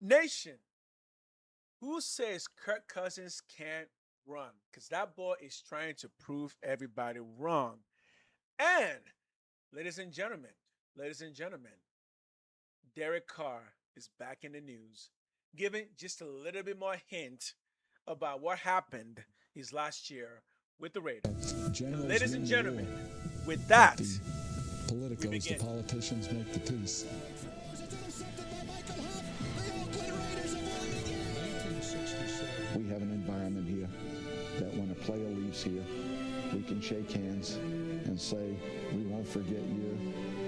Nation, who says Kirk Cousins can't run? Because that boy is trying to prove everybody wrong. And, ladies and gentlemen, ladies and gentlemen, Derek Carr is back in the news, giving just a little bit more hint about what happened his last year with the Raiders. And Generals ladies and win the war, gentlemen, with but that, the we politicos, the begin. politicians make the peace. We have an environment here that when a player leaves here, we can shake hands and say, we won't forget you.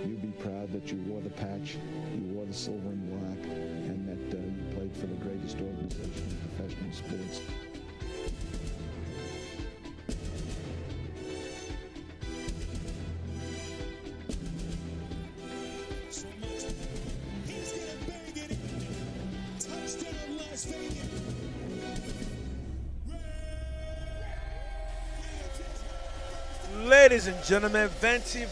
You be proud that you wore the patch, you wore the silver and black, and that you played for the greatest organization in professional sports. Ladies and gentlemen, Venti,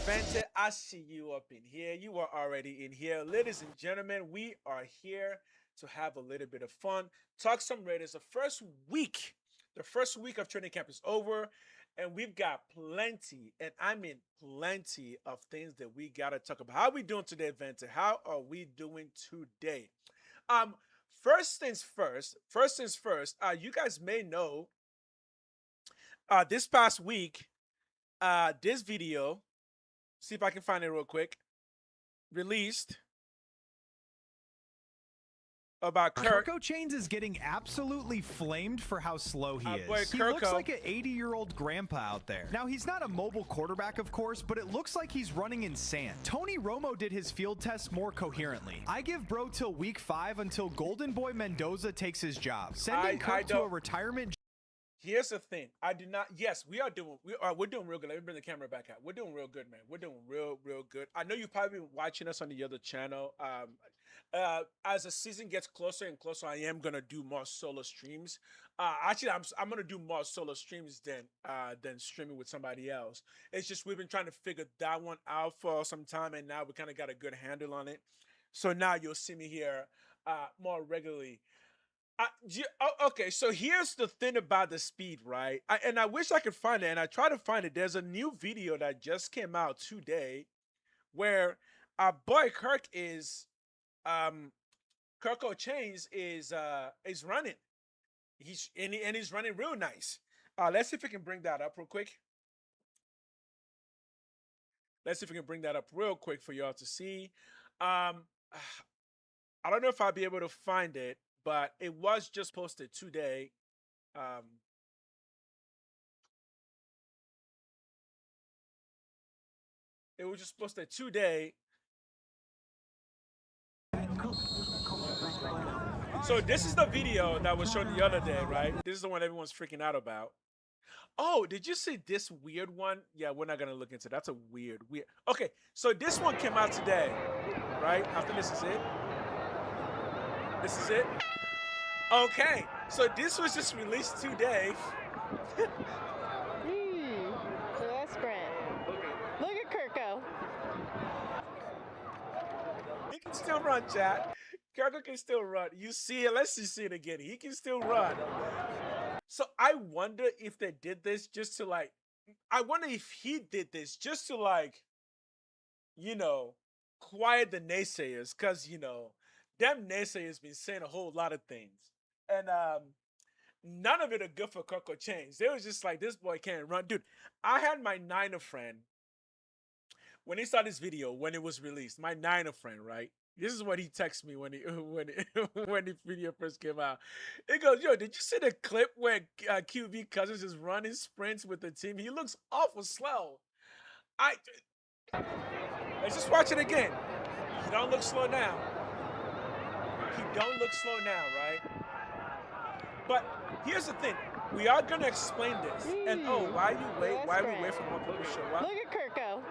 I see you up in here. You are already in here. Ladies and gentlemen, we are here to have a little bit of fun, talk some Raiders. The first week of training camp is over, and we've got plenty, and I mean plenty of things that we gotta talk about. How are we doing today, Venti? How are we doing today? Um, first things first. First things first. You guys may know, this past week, this video, see if I can find it real quick, released about Kirk. Kirko Chains is getting absolutely flamed for how slow he boy is. He Kirko. looks like an 80-year-old grandpa out there. Now, he's not a mobile quarterback, of course, but it looks like he's running in sand. Tony Romo did his field tests more coherently. I give bro till week 5 until Golden Boy Mendoza takes his job. Sending Kirk to a retirement. Here's the thing. I do not. Yes, we're doing real good. Let me bring the camera back out. We're doing real good, man. We're doing real good. I know you've probably been watching us on the other channel. As the season gets closer and closer, I am gonna do more solo streams. Actually, I'm gonna do more solo streams than streaming with somebody else. It's just we've been trying to figure that one out for some time, and now we kind of got a good handle on it. So now you'll see me here more regularly. Okay, so here's the thing about the speed, right? And I wish I could find it, and I try to find it. There's a new video that just came out today where our boy Kirk is Kirk Chains is running. He's running real nice. Let's see if we can bring that up real quick. Let's see if we can bring that up real quick for y'all to see. Um, I don't know if I'll be able to find it, but it was just posted today. It was just posted today. So this is the video that was shown the other day, right? This is the one everyone's freaking out about. Oh, did you see this weird one? Yeah, we're not gonna look into. That's a weird. Okay, so this one came out today, right? After this is it. This is it. Okay, so this was just released today. That's Brent. Look at Kirko. He can still run, chat. Kirko can still run. You see it. Let's just see it again. He can still run. So I wonder if they did this just to like, I wonder if he did this just to like, quiet the naysayers. Because, them naysayers been saying a whole lot of things. And none of it are good for Kirk Chains. They was just like, this boy can't run. Dude, I had my Niner friend, when he saw this video, when it was released, my Niner friend, right? This is what he texted me when when the video first came out. He goes, "Yo, did you see the clip where QB Cousins is running sprints with the team? He looks awful slow." Let's just watch it again. He don't look slow now. He don't look slow now, right? But here's the thing: we are gonna explain this. And while we wait for more people to show up. Look at Kirko.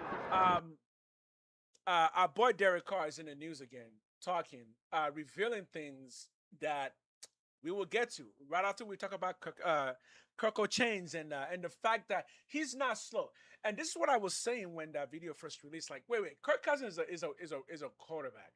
Our boy Derek Carr is in the news again, talking, revealing things that we will get to right after we talk about Kirk Chains and the fact that he's not slow. And this is what I was saying when that video first released. Like, wait, Kirk Cousins is a quarterback.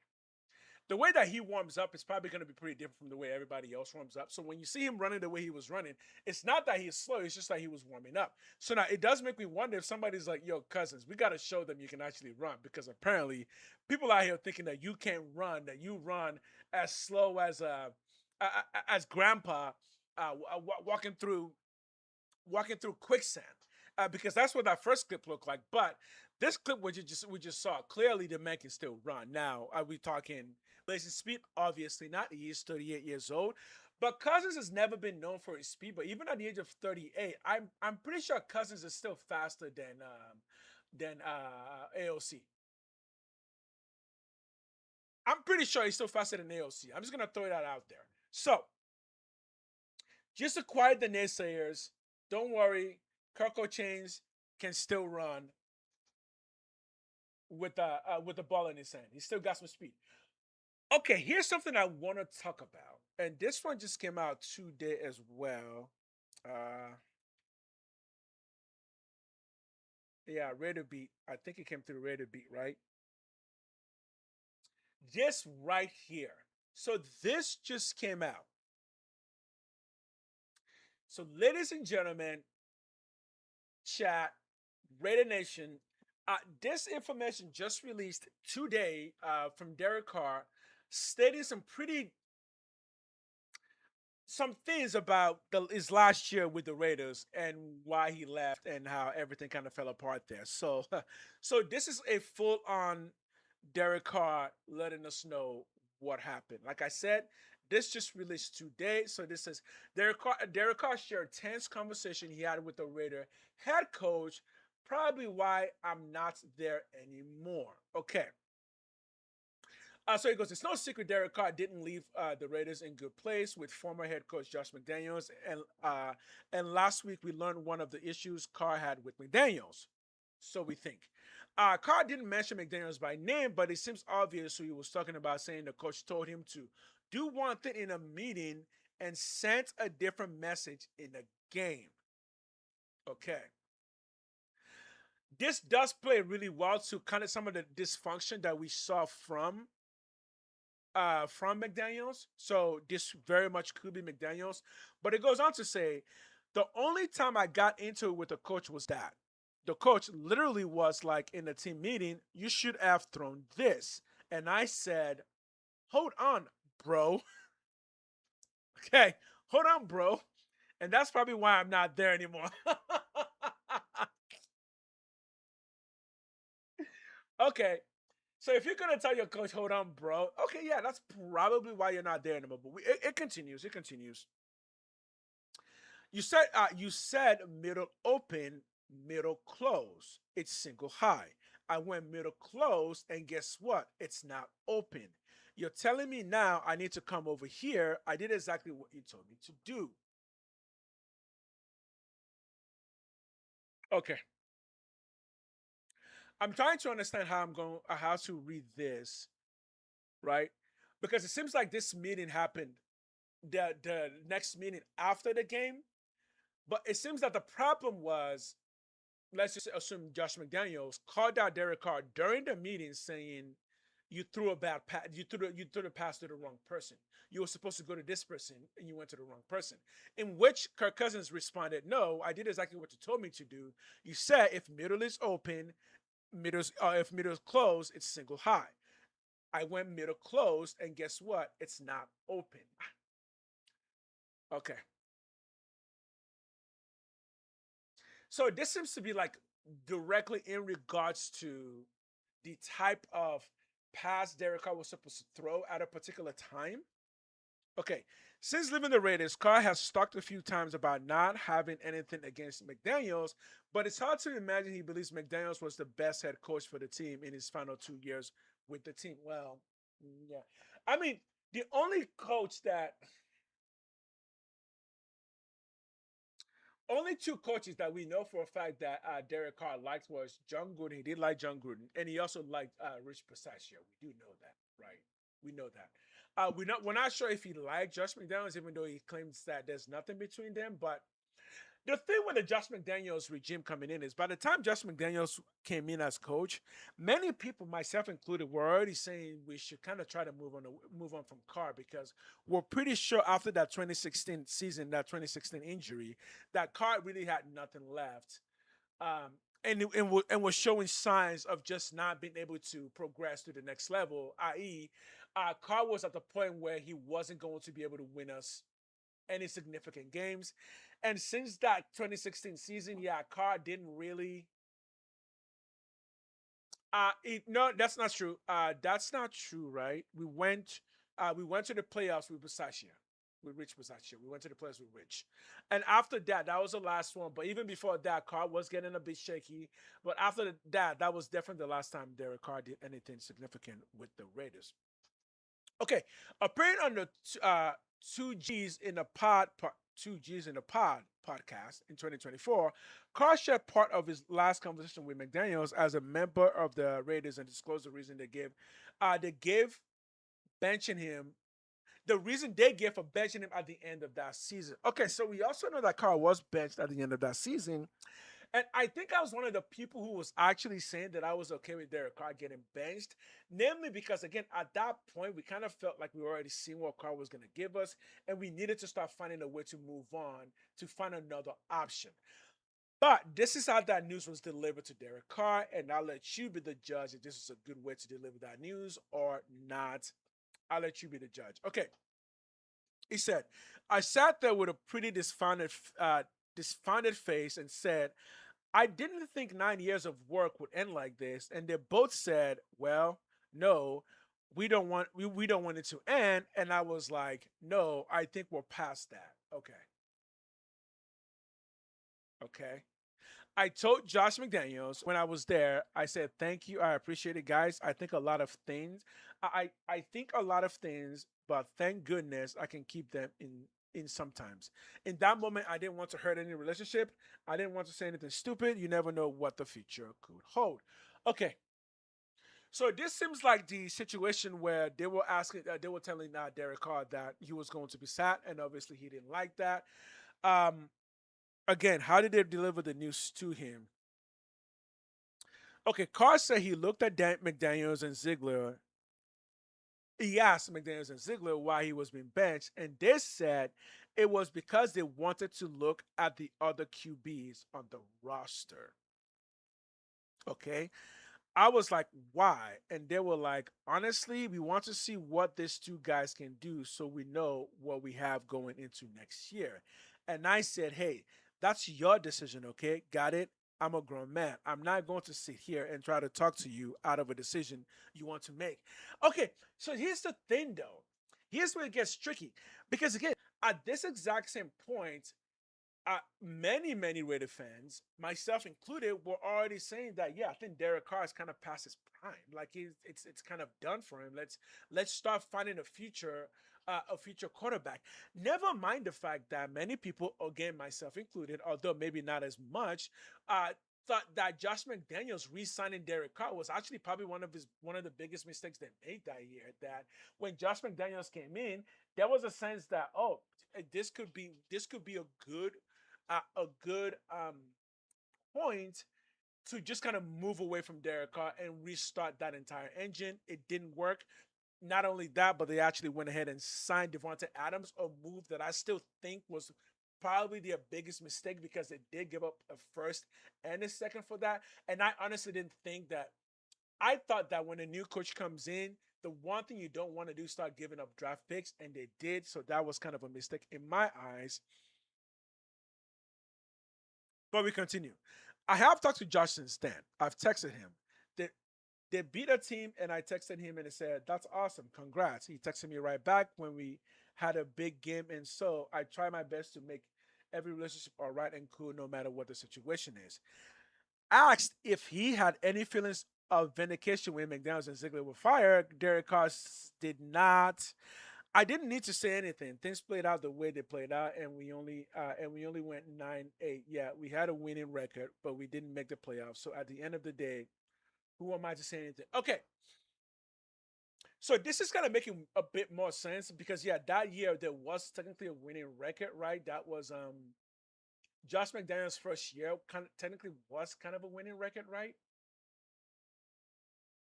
the way that he warms up is probably going to be pretty different from the way everybody else warms up. So when you see him running the way he was running, it's not that he's slow, it's just that he was warming up. So now it does make me wonder if somebody's like, yo, Cousins, we got to show them you can actually run, because apparently people out here thinking that you can't run, that you run as slow as grandpa walking through quicksand, because that's what that first clip looked like. But this clip we just saw, clearly the man can still run. Now, are we talking lazy speed? Obviously not. He is 38 years old. But Cousins has never been known for his speed. But even at the age of 38, I'm pretty sure Cousins is still faster than AOC. I'm pretty sure he's still faster than AOC. I'm just gonna throw that out there. So, just to quiet the naysayers, don't worry. Kirk Cousins can still run with the ball in his hand. He still got some speed. Okay, here's something I want to talk about, and this one just came out today as well. Yeah, Raider Beat. I think it came through Raider Beat, right? This right here. So this just came out. So, ladies and gentlemen, chat, Raider Nation, this information just released today from Derek Carr, stating some things about his last year with the Raiders and why he left and how everything kind of fell apart there. So, so this is a full-on Derek Carr letting us know what happened. Like I said, this just released today. So this is Derek Carr shared a tense conversation he had with the Raider head coach, probably why I'm not there anymore. Okay. So he goes, it's no secret Derek Carr didn't leave the Raiders in good place with former head coach Josh McDaniels. And last week we learned one of the issues Carr had with McDaniels. So we think. Carr didn't mention McDaniels by name, but it seems obvious who he was talking about, saying the coach told him to do one thing in a meeting and sent a different message in a game. Okay. This does play really well to kind of some of the dysfunction that we saw from McDaniels. So this very much could be McDaniels. But it goes on to say, the only time I got into it with the coach was that. The coach literally was like, in the team meeting, you should have thrown this. And I said, hold on, bro. Okay, hold on, bro. And that's probably why I'm not there anymore. Okay, so if you're going to tell your coach, hold on, bro. Okay, yeah, that's probably why you're not there anymore. But it continues. It continues. You said middle open, middle close. It's single high. I went middle close, and guess what? It's not open. You're telling me now I need to come over here. I did exactly what you told me to do. Okay. I'm trying to understand how to read this, right? Because it seems like this meeting happened the next meeting after the game, but it seems that the problem was, let's just assume Josh McDaniels called out Derek Carr during the meeting saying, you threw a bad pass. You threw the pass to the wrong person. You were supposed to go to this person, and you went to the wrong person. In which Kirk Cousins responded, "No, I did exactly what you told me to do. You said if middle is open, if middle is closed, it's single high. I went middle closed, and guess what? It's not open." Okay. So this seems to be like directly in regards to the type of pass Derek Carr was supposed to throw at a particular time. Okay, since leaving the Raiders, Carr has talked a few times about not having anything against McDaniels, but it's hard to imagine he believes McDaniels was the best head coach for the team in his final 2 years with the team. Well, yeah. I mean, the only only two coaches that we know for a fact that Derek Carr liked was John Gruden. He did like John Gruden, and he also liked Rich Bisaccia. We do know that, right? We know that. We're not sure if he liked Josh McDaniels, even though he claims that there's nothing between them. But The thing with the Josh McDaniels regime coming in is by the time Josh McDaniels came in as coach, many people, myself included, were already saying we should kind of try to move on from Carr because we're pretty sure after that 2016 season, that 2016 injury, that Carr really had nothing left. And was showing signs of just not being able to progress to the next level, i.e., Carr was at the point where he wasn't going to be able to win us any significant games. And since that 2016 season, yeah, Carr didn't really. No, that's not true. That's not true, right? We went to the playoffs with Bisaccia. With Rich Bisaccia. We went to the playoffs with Rich. And after that, that was the last one. But even before that, Carr was getting a bit shaky. But after that, that was definitely the last time Derek Carr did anything significant with the Raiders. Okay, appearing on the two G's in the pod podcast in 2024, Carr shared part of his last conversation with McDaniels as a member of the Raiders and disclosed the reason they gave. They gave benching him. The reason they gave for benching him at the end of that season. Okay, so we also know that Carr was benched at the end of that season. And I think I was one of the people who was actually saying that I was okay with Derek Carr getting benched, namely because, again, at that point, we kind of felt like we were already seeing what Carr was going to give us, and we needed to start finding a way to move on to find another option. But this is how that news was delivered to Derek Carr, and I'll let you be the judge if this is a good way to deliver that news or not. I'll let you be the judge. Okay. He said, I sat there with a pretty despondent face and said, I didn't think 9 years of work would end like this. And they both said, well, no, we don't want it to end. And I was like, no, I think we're past that. Okay. Okay. I told Josh McDaniels when I was there, I said, thank you. I appreciate it, guys. I think a lot of things. I think a lot of things, but thank goodness I can keep them in sometimes. In that moment, I didn't want to hurt any relationship. I didn't want to say anything stupid. You never know what the future could hold. Okay. So this seems like the situation where they were telling Derek Carr that he was going to be sat, and obviously he didn't like that. Again, how did they deliver the news to him? Okay, Carr said he looked at McDaniels and Ziegler. He asked McDaniels and Ziegler why he was being benched, and they said it was because they wanted to look at the other QBs on the roster. Okay. I was like, why? And they were like, honestly, we want to see what these two guys can do so we know what we have going into next year. And I said, hey, that's your decision, okay? Got it? I'm a grown man. I'm not going to sit here and try to talk to you out of a decision you want to make. Okay, so here's the thing, though. Here's where it gets tricky. Because, again, at this exact same point, many Raider fans, myself included, were already saying that, yeah, I think Derek Carr is kind of past his prime. Like it's kind of done for him. Let's start finding a future quarterback. Never mind the fact that many people, again myself included, although maybe not as much, thought that Josh McDaniels re-signing Derek Carr was actually probably one of the biggest mistakes they made that year. That when Josh McDaniels came in, there was a sense that, oh, this could be a good point to just kind of move away from Derek Carr and restart that entire engine. It didn't work. Not only that, but they actually went ahead and signed Devontae Adams, a move that I still think was probably their biggest mistake because they did give up a first and a second for that. And I honestly didn't think that. I thought that when a new coach comes in, the one thing you don't want to do is start giving up draft picks, and they did. So that was kind of a mistake in my eyes. But we continue. I have talked to Josh since then. I've texted him. They beat a team, and I texted him and he said, that's awesome. Congrats. He texted me right back when we had a big game. And so I try my best to make every relationship all right and cool no matter what the situation is. Asked if he had any feelings of vindication when McDaniels and Ziegler were fired, Derek Carr did not. I didn't need to say anything. Things played out the way they played out, and we only went 9-8. Yeah, we had a winning record, but we didn't make the playoffs. So at the end of the day, who am I to say anything? Okay. So this is kind of making a bit more sense because, yeah, that year there was technically a winning record, right? That was Josh McDaniels' first year kind of technically was kind of a winning record, right?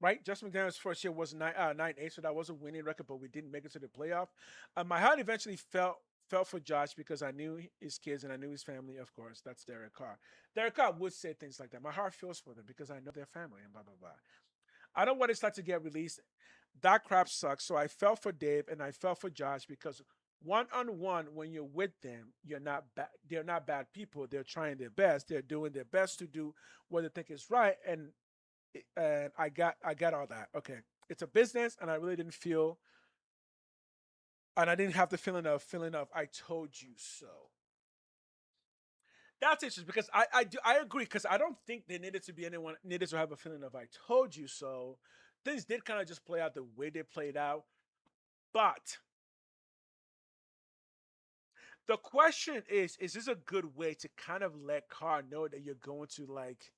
Right? Josh McDaniels' first year was 9-8, so that was a winning record, but we didn't make it to the playoff. My heart eventually felt for Josh because I knew his kids and I knew his family. Of course, that's Derek Carr. Derek Carr would say things like that. My heart feels for them because I know their family and blah blah blah. I don't want it start to get released. That crap sucks. So I felt for Dave and I felt for Josh because one on one, when you're with them, you're not bad. They're not bad people. They're trying their best. They're doing their best to do what they think is right. And I got all that. Okay, it's a business, and I really didn't feel, and I didn't have the feeling of I told you so. That's interesting because I agree because I don't think they needed to be anyone needed to have a feeling of I told you so. Things did kind of just play out the way they played out, but the question is this a good way to kind of let Carr know that you're going to like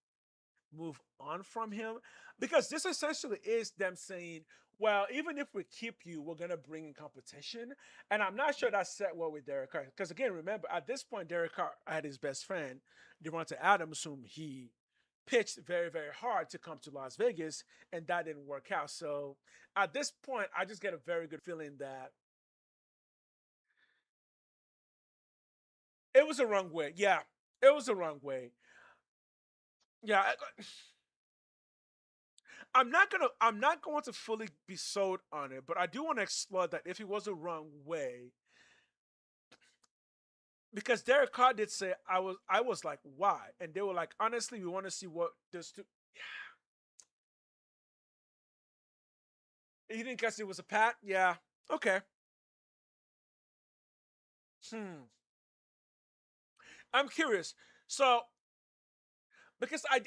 move on from him? Because this essentially is them saying, well, even if we keep you, we're going to bring in competition. And I'm not sure that set well with Derek Carr. Because again, remember, at this point, Derek Carr had his best friend, Devontae Adams, whom he pitched very, very hard to come to Las Vegas, and that didn't work out. So at this point, I just get a very good feeling that it was the wrong way. Yeah, it was the wrong way. Yeah, I'm not going to fully be sold on it, but I do want to explore that if it was the wrong way. Because Derek Carr did say I was like, why? And they were like, honestly, we want to see what this You didn't guess it was a pat? Yeah. Okay. Hmm. I'm curious. So because I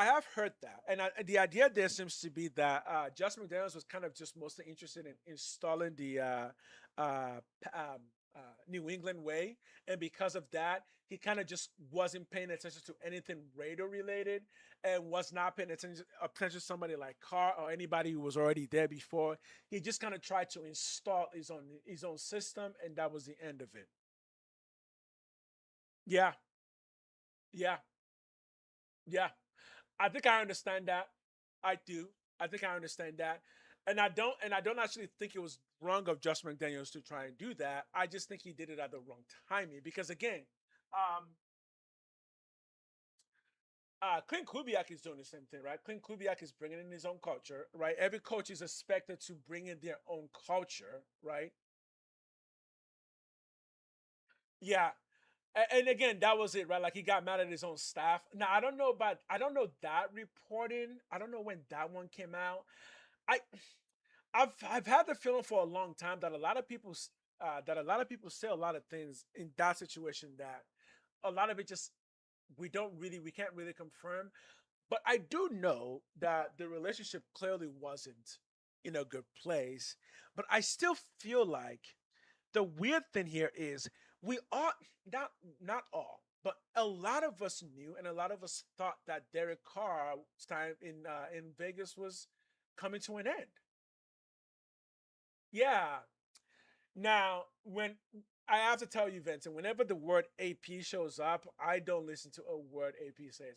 have heard that, and the idea there seems to be that Josh McDaniels was kind of just mostly interested in installing the New England way, and because of that, he kind of just wasn't paying attention to anything Raider related, and was not paying attention to somebody like Carr or anybody who was already there before. He just kind of tried to install his own system, and that was the end of it. Yeah, yeah, yeah. I think I understand that. I do. I think I understand that. And I don't actually think it was wrong of Josh McDaniels to try and do that. I just think he did it at the wrong timing because again, um Clint Kubiak is doing the same thing, right? Clint Kubiak is bringing in his own culture, right? Every coach is expected to bring in their own culture, right? Yeah. And again, that was it, right? Like he got mad at his own staff. Now I don't know that reporting. I don't know when that one came out. I I've had the feeling for a long time that a lot of people say a lot of things in that situation that a lot of it just we can't really confirm. But I do know that the relationship clearly wasn't in a good place. But I still feel like the weird thing here is we all not not all, but a lot of us knew and a lot of us thought that Derek Carr's time in Vegas was coming to an end. Yeah. Now, when I have to tell you, Vincent, whenever the word AP shows up, I don't listen to a word AP says.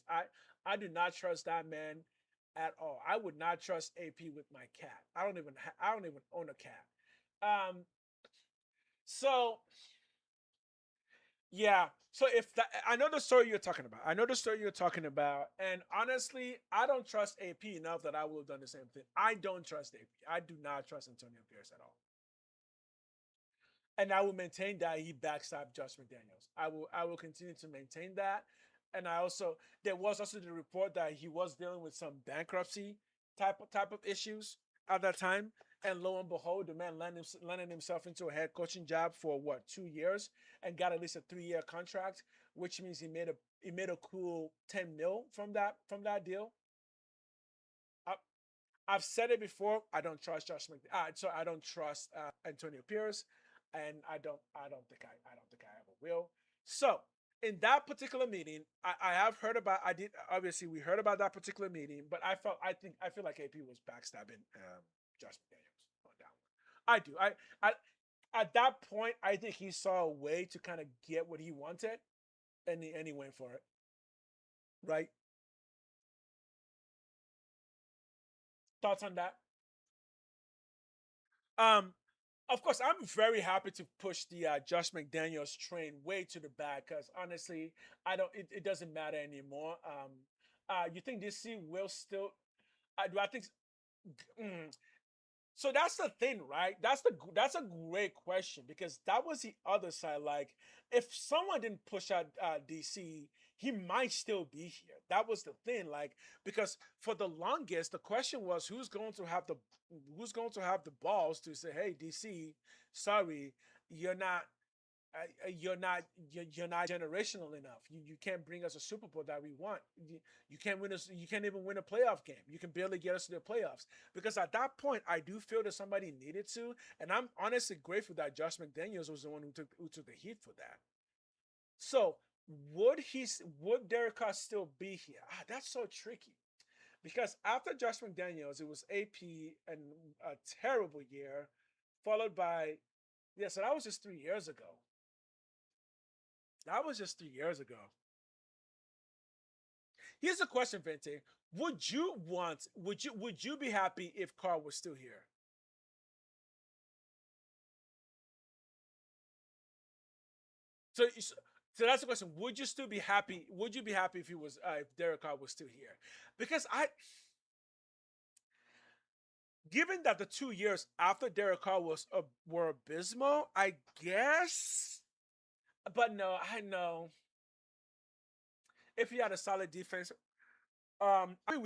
I do not trust that man at all. I would not trust AP with my cat. I don't even own a cat. Um, so yeah. So if that, I know the story you're talking about. I know the story you're talking about, and honestly, I don't trust AP enough that I would have done the same thing. I don't trust AP. I do not trust Antonio Pierce at all. And I will maintain that he backstabbed Josh McDaniels. I will continue to maintain that. And I also there was also the report that he was dealing with some bankruptcy type of issues at that time. And lo and behold, the man landed himself into a head coaching job for what 2 years and got at least a 3 year contract, which means he made a cool 10 mil from that deal. I, I've said it before. I don't trust so I don't trust Antonio Pierce, and I don't think I ever will. So in that particular meeting, I have heard about. I did obviously we heard about that particular meeting, but I feel like AP was backstabbing Josh McDaniels on that one. I do. I at that point I think he saw a way to kind of get what he wanted, any win for it, right? Thoughts on that? Um, of course, I'm very happy to push the Josh McDaniels train way to the back because honestly, I don't. It doesn't matter anymore. You think DC will still? Do I think? Mm, so that's the thing, right? That's a great question because that was the other side. Like, if someone didn't push out DC, he might still be here. That was the thing. Like, because for the longest, the question was who's going to have the balls to say, "Hey, DC, sorry, you're not you're not generational enough. You can't bring us a Super Bowl that we want. You can't win us. You can't even win a playoff game. You can barely get us to the playoffs." Because at that point, I do feel that somebody needed to, and I'm honestly grateful that Josh McDaniels was the one who took the heat for that. So would Derek Carr still be here? That's so tricky because after Josh McDaniels, it was AP and a terrible year, followed by yeah. So that was just 3 years ago. That was just 3 years ago. Here's a question, Vente. Would you be happy if Carr was still here? So that's the question. Would you still be happy? Would you be happy if he was if Derek Carr was still here? Because given that the 2 years after Derek Carr were abysmal, I guess. But no, I know if he had a solid defense. I mean,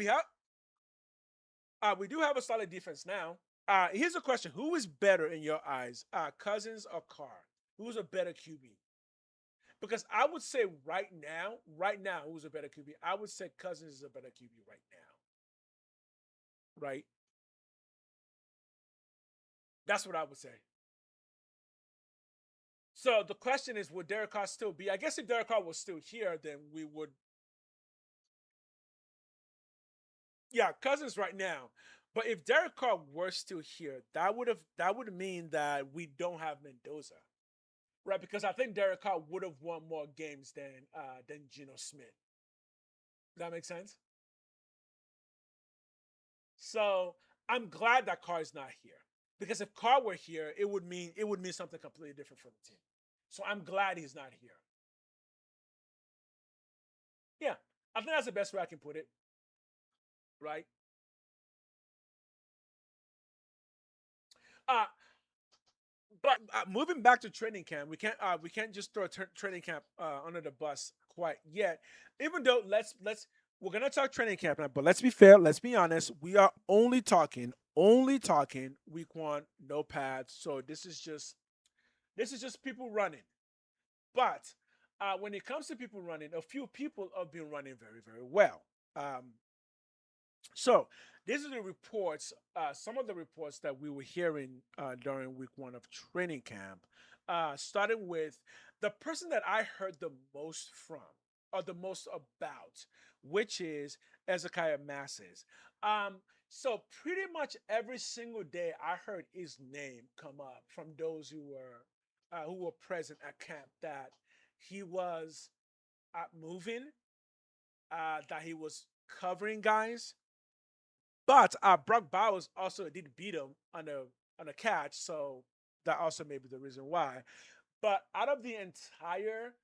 we do have a solid defense now. Here's a question: who is better in your eyes, Cousins or Carr? Who's a better QB? Because I would say right now, who's a better QB? I would say Cousins is a better QB right now. Right? That's what I would say. So the question is, would Derek Carr still be? I guess if Derek Carr was still here, then we would. Yeah, Cousins right now. But if Derek Carr were still here, that would mean that we don't have Mendoza, right? Because I think Derek Carr would have won more games than Geno Smith. That makes sense. So I'm glad that Carr is not here because if Carr were here, it would mean something completely different for the team. So I'm glad he's not here. Yeah, I think that's the best way I can put it. Right. Uh, but moving back to training camp, we can't just throw training camp under the bus quite yet. Even though we're gonna talk training camp now, but let's be fair, let's be honest. We are only talking week one, no pads. So this is just people running. But when it comes to people running, a few people have been running very very well. Um, So these are the reports, some of the reports that we were hearing during week one of training camp, starting with the person that I heard the most from or the most about, which is Ezekiah Masses. Um, so pretty much every single day I heard his name come up from those who were present at camp that he was moving, that he was covering guys, but Brock Bowers also did beat him on a catch, so that also may be the reason why. But out of the entire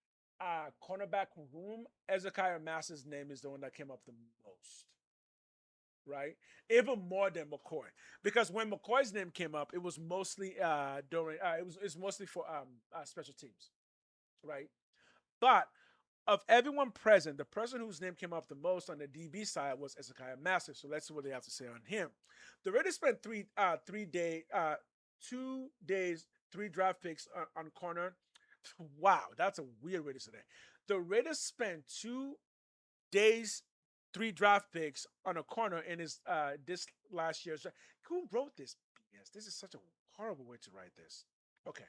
cornerback room, Ezekiah Mass's name is the one that came up the most, right? Even more than McCoy, because when McCoy's name came up, it was mostly during it's mostly for special teams, right? But of everyone present, the person whose name came up the most on the DB side was Ezekiah Massive. So let's see what they have to say on him. The Raiders spent 2 days, 3 draft picks on corner. Wow, that's a weird way to say that. The Raiders spent 2 days, 3 draft picks on a corner in his this last year. So who wrote this? Yes, this is such a horrible way to write this. Okay,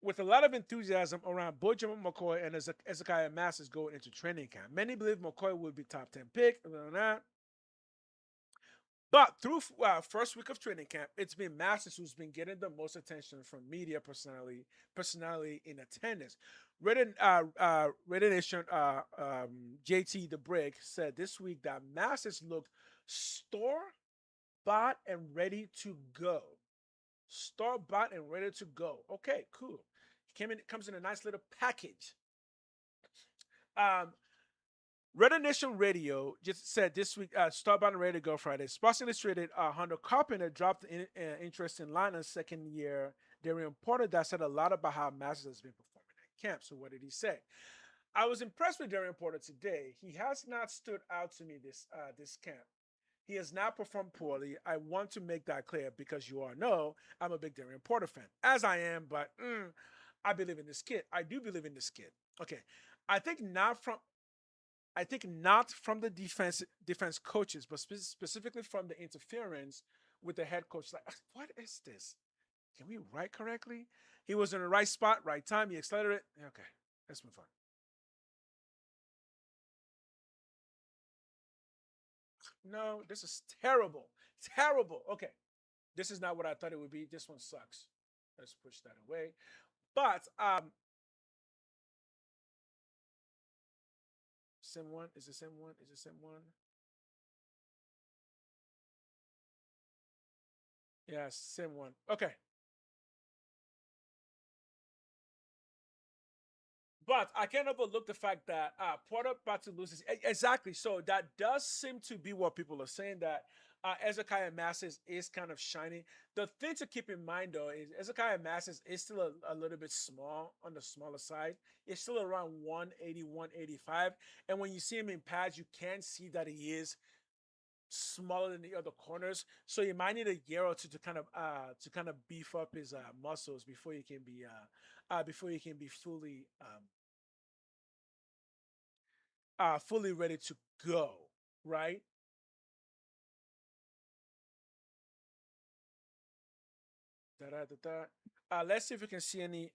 with a lot of enthusiasm around both Jim McCoy and Ezekiah Masses going into training camp. Many believe McCoy would be top 10 pick. But through first week of training camp, it's been Masters who's been getting the most attention from media personality in attendance. Reddit Nation JT the Brick said this week that Masters looked store bought and ready to go. Store bought and ready to go. Okay, cool. Comes in a nice little package. Reddit Nation Radio just said this week, Star bought and ready to go Friday. Sports Illustrated, Hunter Carpenter dropped interest in Lionel's second year. They reported that said a lot about how Masters has been performing at camp. So what did he say? I was impressed with Darren Porter today. He has not stood out to me this camp. He has not performed poorly. I want to make that clear because you all know I'm a big Darren Porter fan, as I am, but I believe in this kid. I do believe in this kid. Okay. I think not from the defense coaches, but specifically from the interference with the head coach. Like, what is this? Can we write correctly? He was in the right spot, right time. He accelerated. Okay, let's move on. No, this is terrible. Terrible. Okay, this is not what I thought it would be. This one sucks. Let's push that away. But same one? Is the same one? Is the same one? Yes, same one. Okay. But I can't overlook the fact that Porter about to lose his exactly. So that does seem to be what people are saying, that Ezekiel Masters is kind of shining. The thing to keep in mind though is Ezekiel Masters is still a little bit small, on the smaller side. It's still around 180, 185. And when you see him in pads, you can see that he is smaller than the other corners. So you might need a year or two to kind of beef up his muscles before you can be fully ready to go, right? Let's see if we can see any.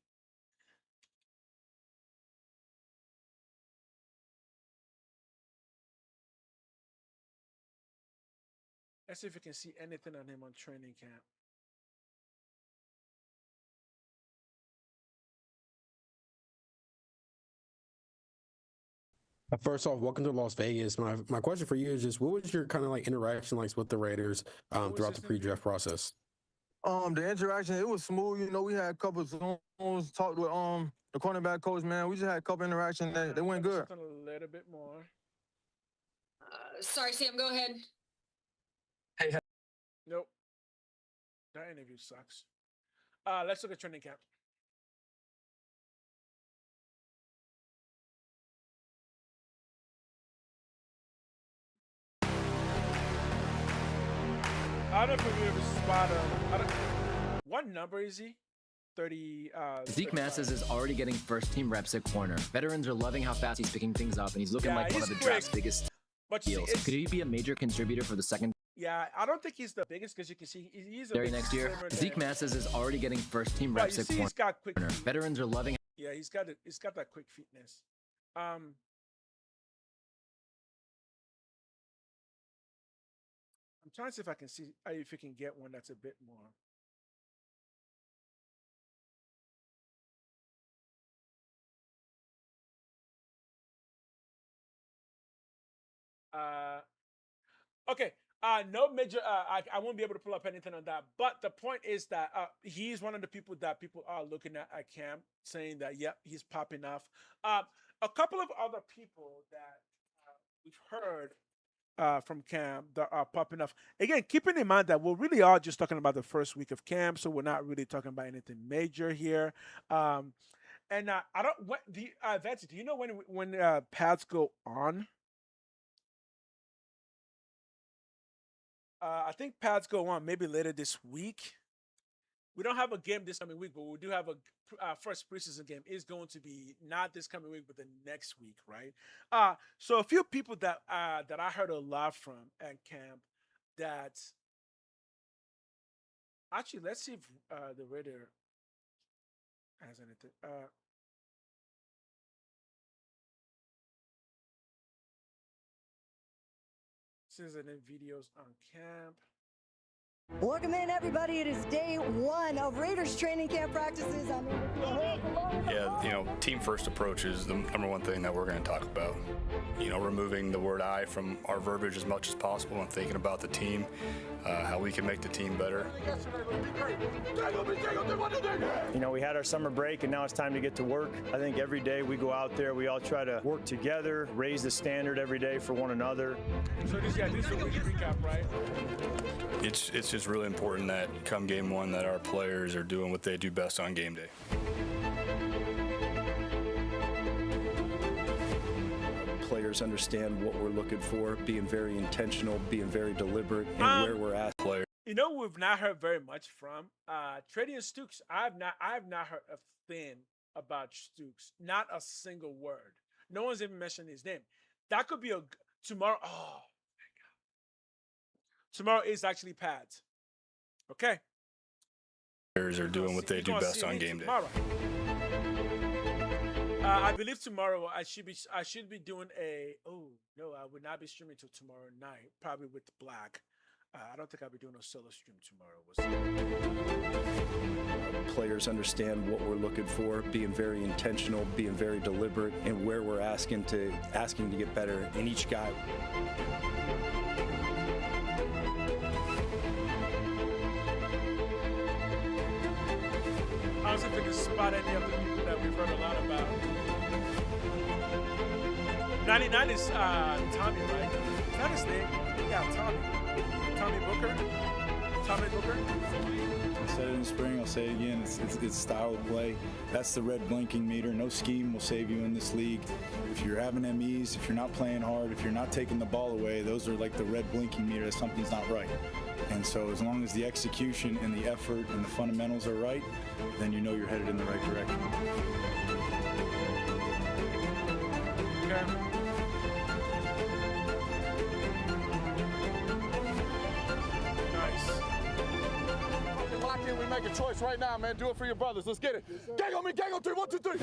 Let's see if we can see anything on him on training camp. First off, welcome to Las Vegas. My question for you is just, what was your kind of like interaction like with the Raiders throughout the pre-draft process? The interaction, it was smooth. You know, we had a couple of Zooms, talked with the cornerback coach, man. We just had a couple interactions. They went good. A little bit more. Sorry, Sam, go ahead. Hey. Nope. That interview sucks. Let's look at training camp. I don't know if we ever spot him. What number is he? 30. Zeke Masters is already getting first-team reps at corner. Veterans are loving how fast he's picking things up, and he's looking like one of the draft's biggest deals. Could he be a major contributor for the second? Yeah, I don't think he's the biggest because you can see he's next year. Zeke Masters is already getting first-team reps at corner. He's got quick feet. Veterans are loving. Yeah, he's got that quick feetness. I'm trying to see if I can see if we can get one that's a bit more. Okay. No major. I won't be able to pull up anything on that. But the point is that he's one of the people that people are looking at camp, saying that yep, he's popping off. A couple of other people that we've heard from camp that are popping off. Again, keeping in mind that we really are just talking about the first week of camp, so we're not really talking about anything major here. And I don't. What the Vetsy, do you know when pads go on? I think pads go on maybe later this week. We don't have a game this coming week, but we do have a first preseason game. Is going to be not this coming week, but the next week, right? So a few people that I heard a lot from at camp that actually, let's see if the Raider has anything. Season and videos on camp. Welcome in, everybody. It is day 1 of Raiders training camp practices. Yeah, you know, team first approach is the number one thing that we're going to talk about. You know, removing the word I from our verbiage as much as possible and thinking about the team, how we can make the team better. You know, we had our summer break and now it's time to get to work. I think every day we go out there, we all try to work together, raise the standard every day for one another. So this is a recap, right? It's just really important that come game 1 that our players are doing what they do best on game day. Players understand what we're looking for, being very intentional, being very deliberate, and where we're at. Players. You know, we've not heard very much from Tradian Stooks. I've not heard a thing about Stooks. Not a single word. No one's even mentioned his name. That could be a tomorrow. Oh my God! Tomorrow is actually pads. Okay. Players are doing what they do best on game day. I believe tomorrow I should be doing a. Oh no, I would not be streaming till tomorrow night. Probably with Black. I don't think I'll be doing a solo stream tomorrow. Players understand what we're looking for, being very intentional, being very deliberate, and where we're asking to get better in each guy. I was if we can spot any of the people that we've heard a lot about. 99 is Tommy, right? Is that his name? Yeah, Tommy. Tommy Booker. Tommy Booker. I said it in the spring, I'll say it again. It's style of play. That's the red blinking meter. No scheme will save you in this league. If you're having MEs, if you're not playing hard, if you're not taking the ball away, those are like the red blinking meter that something's not right. And so as long as the execution and the effort and the fundamentals are right, then you know you're headed in the right direction. Okay. Nice. Lock in, we make a choice right now, man. Do it for your brothers. Let's get it. Gang on me, gang on 3, 1, 2, 3.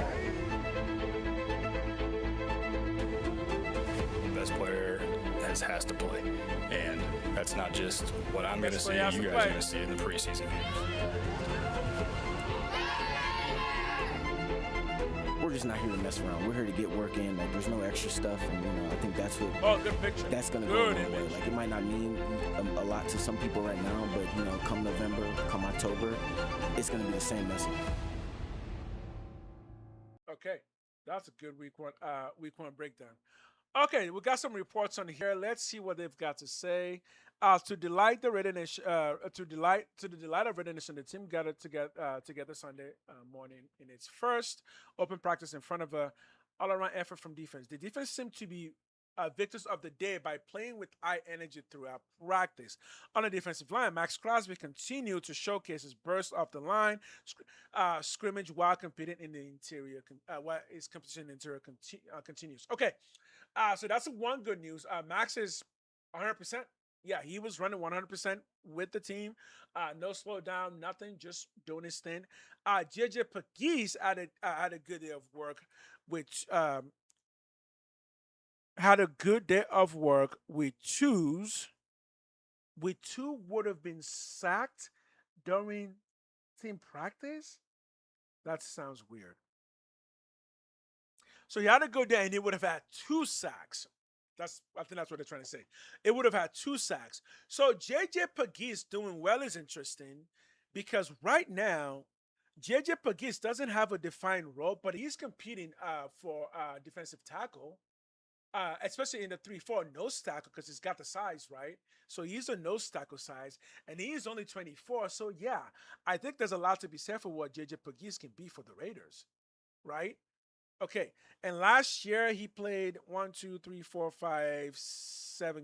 Best player has to play, and that's not just what I'm going to see. You guys are going to see it in the preseason games. We're just not here to mess around. We're here to get work in. Like, there's no extra stuff, and I think that's what. Oh, good picture. That's gonna go a long way. Like, it might not mean a lot to some people right now, but come November, come October, it's gonna be the same message. Okay, that's a good week one breakdown. Okay, we got some reports on here. Let's see what they've got to say. To delight the readiness, to the delight of readiness, and the team gathered together Sunday morning in its first open practice in front of a all-around effort from defense. The defense seemed to be victors of the day by playing with high energy throughout practice. On the defensive line, Max Crosby continued to showcase his burst off the line, scrimmage while competing in the interior. While his competition in the interior continues. Okay, so that's one good news. Max is 100%. Yeah, he was running 100% with the team. No slowdown, nothing, just doing his thing. JJ Pegues had a good day of work, which had a good day of work with two would have been sacked during team practice. That sounds weird. So he had a good day and he would have had 2 sacks. I think that's what they're trying to say. It would have had 2 sacks. So JJ Pegues doing well is interesting because right now, JJ Pegues doesn't have a defined role, but he's competing for defensive tackle, especially in the 3-4 nose tackle because he's got the size, right? So he's a nose tackle size, and he's only 24. So yeah, I think there's a lot to be said for what JJ Pegues can be for the Raiders, right? Okay, and last year he played 7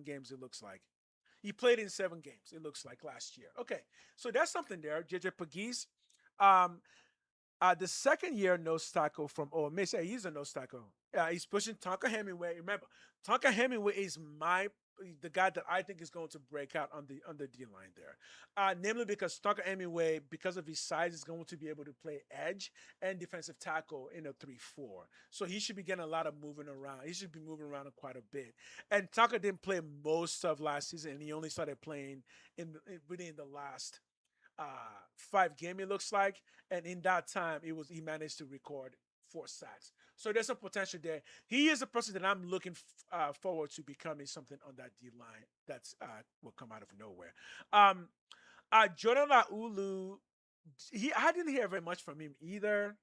games, it looks like. He played in 7 games, it looks like, last year. Okay, so that's something there, JJ Pegues. The second year nose tackle from Ole Miss, he's a nose tackle. He's pushing Tonka Hemingway. Remember, Tonka Hemingway is my the guy that I think is going to break out on the D line there, namely because Tucker Hemingway, because of his size, is going to be able to play edge and defensive tackle in a 3-4. So he should be getting a lot of moving around. He should be moving around quite a bit. And Tucker didn't play most of last season, and he only started playing within the last 5 games, it looks like. And in that time, he managed to record 4 sacks. So there's a potential there. He is a person that I'm looking forward to becoming something on that D line that's will come out of nowhere. Jordan Laulu, I didn't hear very much from him either.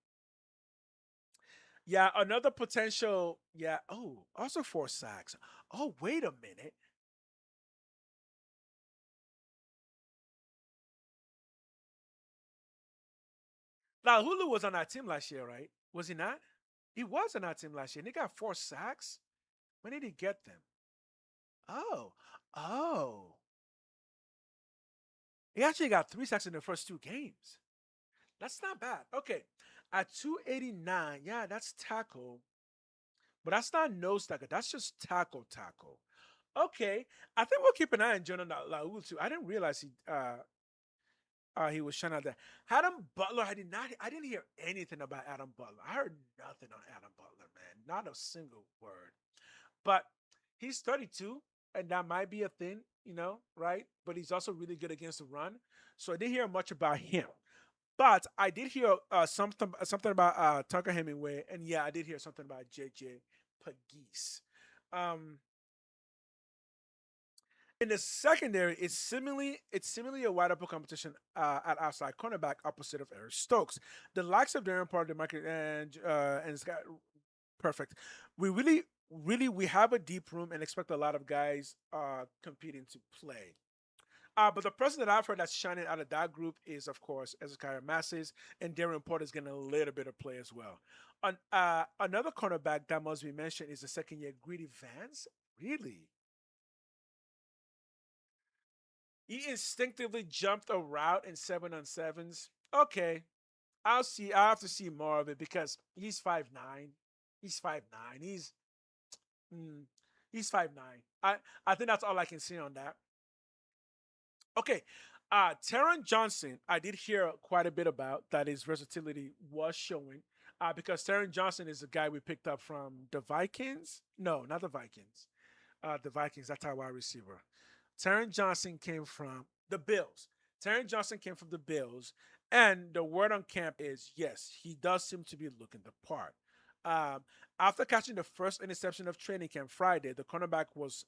Yeah, another potential. Yeah. Oh, also 4 sacks. Oh, wait a minute. Laulu was on our team last year, right? Was he not? He was on our team last year. And he got 4 sacks. When did he get them? Oh. He actually got 3 sacks in the first 2 games. That's not bad. Okay. At 289, yeah, that's tackle. But that's not nose tackle. That's just tackle. Okay. I think we'll keep an eye on Jonah Laulu too. I didn't realize he was shining out there. Adam Butler, I didn't hear anything about Adam Butler. I heard nothing on Adam Butler, man. Not a single word. But he's 32, and that might be a thing, right? But he's also really good against the run. So I didn't hear much about him. But I did hear something about Tucker Hemingway, and yeah, I did hear something about JJ Pegues. In the secondary, it's similarly a wide open competition at outside cornerback opposite of Eric Stokes. The likes of Darren Parker, Market, and Scott, perfect. We have a deep room and expect a lot of guys competing to play. But the person that I've heard that's shining out of that group is, of course, Ezekiel Masses, and Darren Porter's getting a little bit of play as well. Another cornerback that must be mentioned is the second-year Greedy Vance. Really? He instinctively jumped a route in 7-on-7s. Okay. I'll have to see more of it because he's 5'9". He's 5'9". He's 5'9". I think that's all I can see on that. Okay. Taron Johnson, I did hear quite a bit about that his versatility was showing because Taron Johnson is the guy we picked up from the Vikings. No, not the Vikings. The Vikings, that's our wide receiver. Taron Johnson came from the Bills. And the word on camp is, yes, he does seem to be looking the part. After catching the first interception of training camp Friday, the cornerback was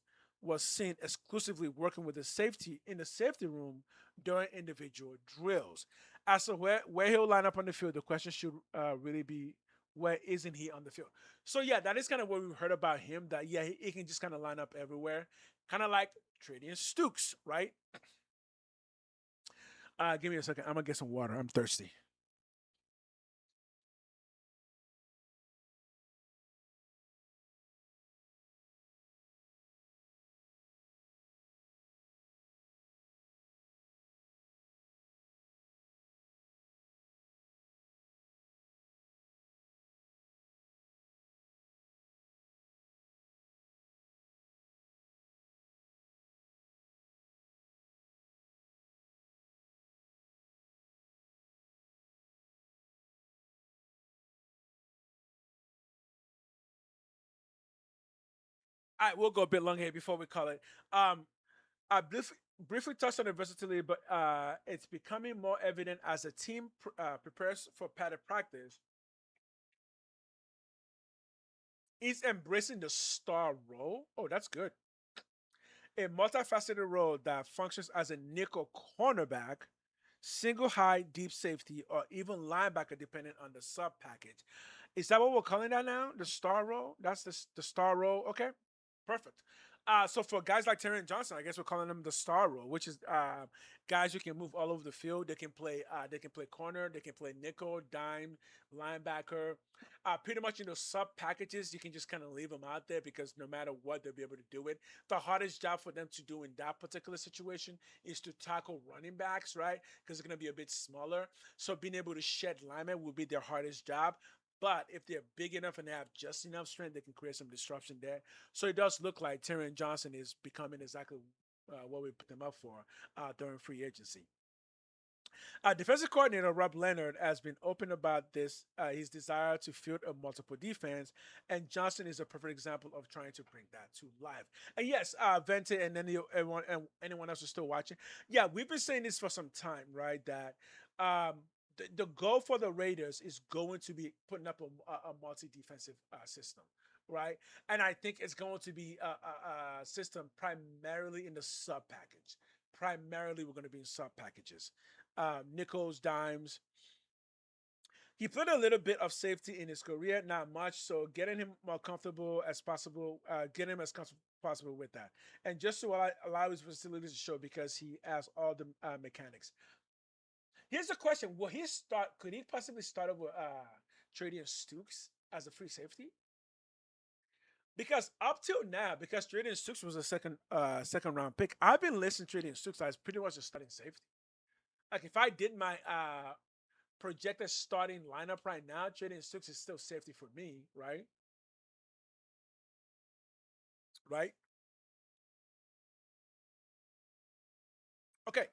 seen exclusively working with the safety in the safety room during individual drills. As to where he'll line up on the field, the question should really be, where isn't he on the field? So, yeah, that is kind of what we've heard about him, that, yeah, he can just kind of line up everywhere. Kind of like Trading Stukes, right? Give me a second. I'm going to get some water. I'm thirsty. All right, we'll go a bit long here before we call it. I briefly touched on the versatility, but it's becoming more evident as the team prepares for padded practice. He's embracing the star role. Oh, that's good. A multifaceted role that functions as a nickel cornerback, single high, deep safety, or even linebacker, depending on the sub package. Is that what we're calling that now? The star role? That's the star role. Okay. Perfect. So for guys like Taron Johnson, I guess we're calling them the star role, which is guys who can move all over the field. They can play corner, they can play nickel, dime, linebacker. Pretty much sub packages, you can just kind of leave them out there because no matter what, they'll be able to do it. The hardest job for them to do in that particular situation is to tackle running backs, right? Because it's going to be a bit smaller. So being able to shed linemen will be their hardest job. But if they're big enough and they have just enough strength, they can create some disruption there. So it does look like Tyrion Johnson is becoming exactly what we put them up for during free agency. Defensive coordinator Rob Leonard has been open about this, his desire to field a multiple defense, and Johnson is a perfect example of trying to bring that to life. And yes, Vente and anyone else who's still watching, yeah, we've been saying this for some time, right? That the goal for the Raiders is going to be putting up a multi-defensive system, right? And I think it's going to be a system primarily in the sub package. Primarily, we're going to be in sub packages. Nickels, dimes. He played a little bit of safety in his career, not much. So getting him more comfortable as possible, getting him as comfortable as possible with that, and just to allow his facilities to show because he has all the mechanics. Here's the question: will he start? Could he possibly start over Tradian Stukes as a free safety? Because up till now, because Tradian Stukes was a second round pick, I've been listening to Tradian Stukes as pretty much a starting safety. Like if I did my projected starting lineup right now, Tradian Stukes is still safety for me, right? Right? Okay.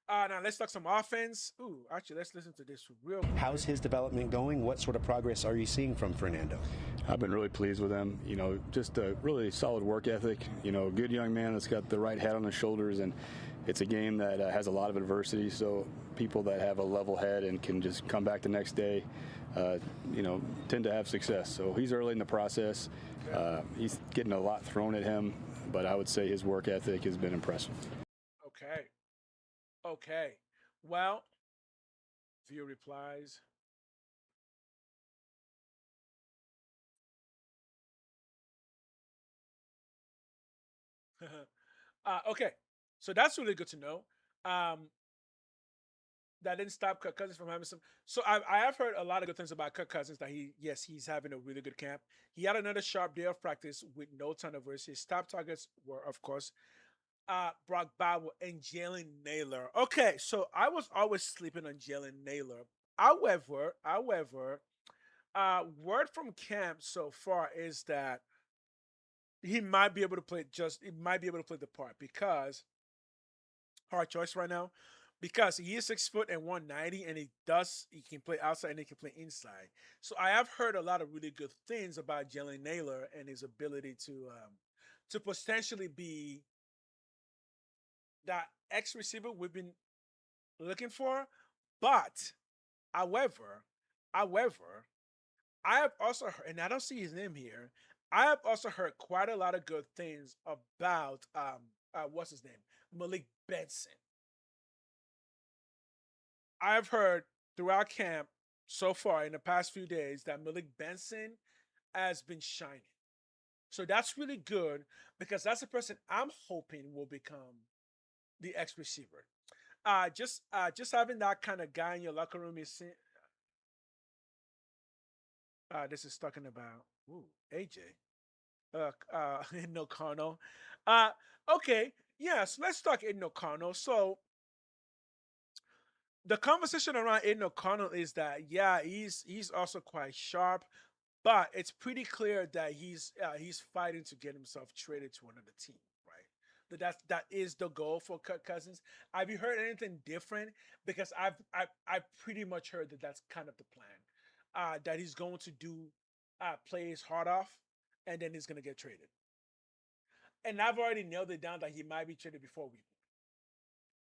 Now let's talk some offense. Ooh, actually, let's listen to this real quick. How's his development going? What sort of progress are you seeing from Fernando? I've been really pleased with him. You know, just a really solid work ethic. You know, good young man that's got the right head on his shoulders, and it's a game that has a lot of adversity. So people that have a level head and can just come back the next day, you know, tend to have success. So he's early in the process. He's getting a lot thrown at him, but I would say his work ethic has been impressive. Okay. Okay. Well, view replies. Okay. So that's really good to know. That didn't stop Kirk Cousins from having some. So I have heard a lot of good things about Kirk Cousins. That he's having a really good camp. He had another sharp day of practice with no turnovers. His top targets were, of course, Brock Bowers and Jalen Naylor. Okay, so I was always sleeping on Jalen Naylor. However, word from camp so far is that he might be able to play the part because hard choice right now. Because he is 6 foot and 190, and he can play outside and he can play inside. So I have heard a lot of really good things about Jalen Naylor and his ability to potentially be that X receiver we've been looking for. But however, I have also heard, and I don't see his name here, I have also heard quite a lot of good things about what's his name? Malik Benson. I've heard throughout camp so far in the past few days that Malik Benson has been shining. So that's really good because that's a person I'm hoping will become the X receiver. Just having that kind of guy in your locker room is. This is talking about AJ. No Cano. Okay, yeah. So let's talk Aiden O'Connell. So the conversation around Aiden O'Connell is that he's also quite sharp, but it's pretty clear that he's fighting to get himself traded to another team, right? That is the goal for Kirk Cousins. Have you heard anything different? Because I've pretty much heard that that's kind of the plan, that he's going to play his heart off, and then he's going to get traded. And I've already nailed it down that he might be traded before we.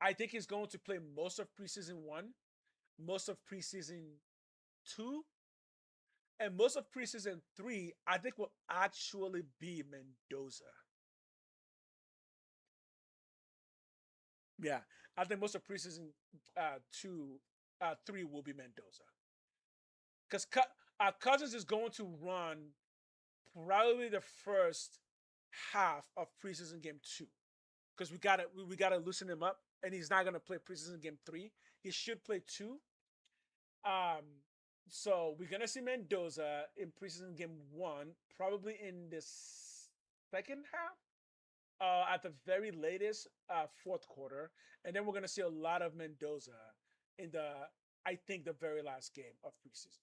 I think he's going to play most of preseason 1, most of preseason 2, and most of preseason 3, I think will actually be Mendoza. Yeah, I think most of preseason 3 will be Mendoza. Because Cousins is going to run probably the first half of preseason game 2. Because we gotta loosen him up, and he's not gonna play preseason game 3. He should play 2. So we're gonna see Mendoza in preseason game 1, probably in the second half, at the very latest, fourth quarter, and then we're gonna see a lot of Mendoza in the very last game of preseason.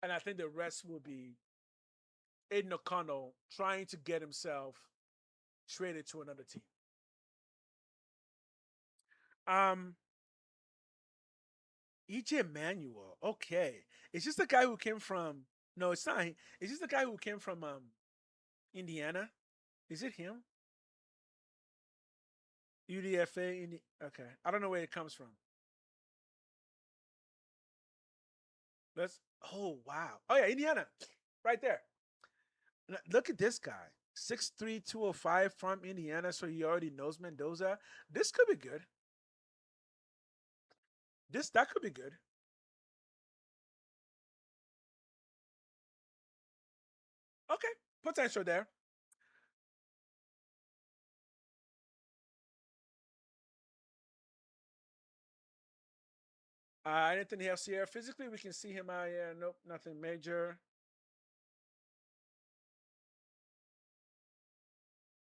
And I think the rest will be Aiden O'Connell trying to get himself traded to another team. EJ Manuel. Okay. Is this the guy who came from No, it's not. Is this the guy who came from Indiana? Is it him? UDFA. Okay. I don't know where it comes from. Oh, wow. Oh, yeah, Indiana. Right there. Look at this guy. 6'3", 205 from Indiana, so he already knows Mendoza. This could be good. That could be good. Okay. Potential there. Anything else here? Physically, we can see him out here. Nope, nothing major.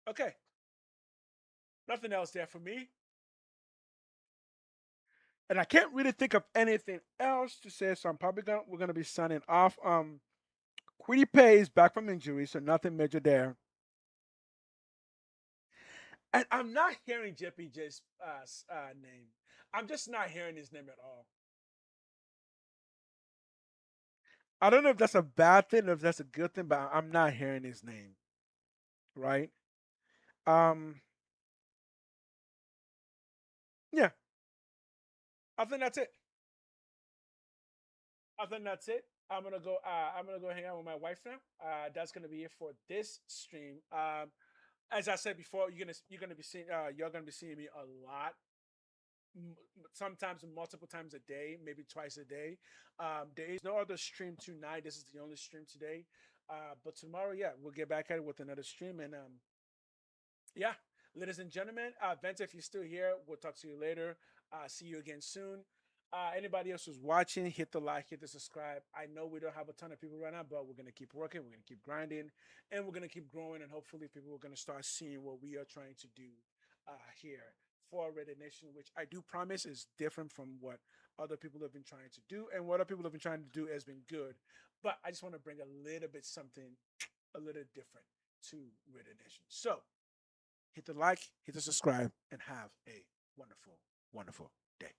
Okay. Nothing else there for me. And I can't really think of anything else to say, so we're gonna be signing off. Quiddy Pay is back from injury, so nothing major there. And I'm not hearing JPJ's name. I'm just not hearing his name at all. I don't know if that's a bad thing or if that's a good thing, but I'm not hearing his name. Right? Yeah. I think that's it. I'm gonna go hang out with my wife now. That's gonna be it for this stream. As I said before, you're gonna be seeing me a lot. Sometimes multiple times a day, maybe twice a day. There is no other stream tonight. This is the only stream today. But tomorrow, yeah, we'll get back at it with another stream. And yeah, ladies and gentlemen, Venta, if you're still here, we'll talk to you later. See you again soon. Anybody else who's watching, hit the like, hit the subscribe. I know we don't have a ton of people right now, but we're gonna keep working, we're gonna keep grinding, and we're gonna keep growing. And hopefully, people are gonna start seeing what we are trying to do here for Raider Nation, which I do promise is different from what other people have been trying to do, and what other people have been trying to do has been good. But I just want to bring a little bit something a little different to Raider Nation. So hit the like, hit the subscribe, and have a wonderful, wonderful day.